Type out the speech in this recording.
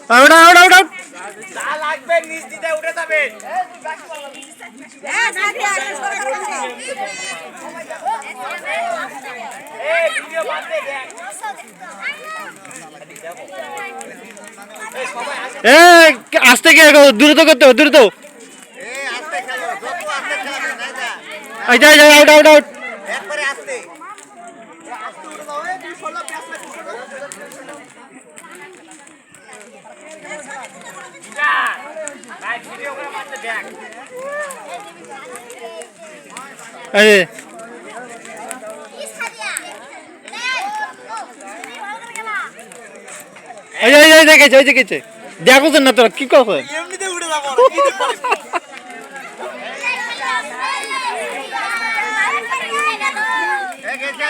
out out out out যা লাগবে নিচ দিতে উঠে যাবেন এই ভিডিও বাদ দে দেখ এই আস্তে কে দ্রুত করতে হবে দ্রুত এই আস্তে খেলো যত আস্তে খেলাবে না যা এই যা যা আউট আউট আউট একবারে আস্তে আস্তে উঠে দাও এই তুই সরলা প্যাস না কিছু যা ভাই ভিডিও করে মারতে দেখ এই এই এই এই দেখেছে ওই দেখেছে দেখো তো না তোরা কি করছো এমনিতে উঠে যাবো কি দেখব এই গেছে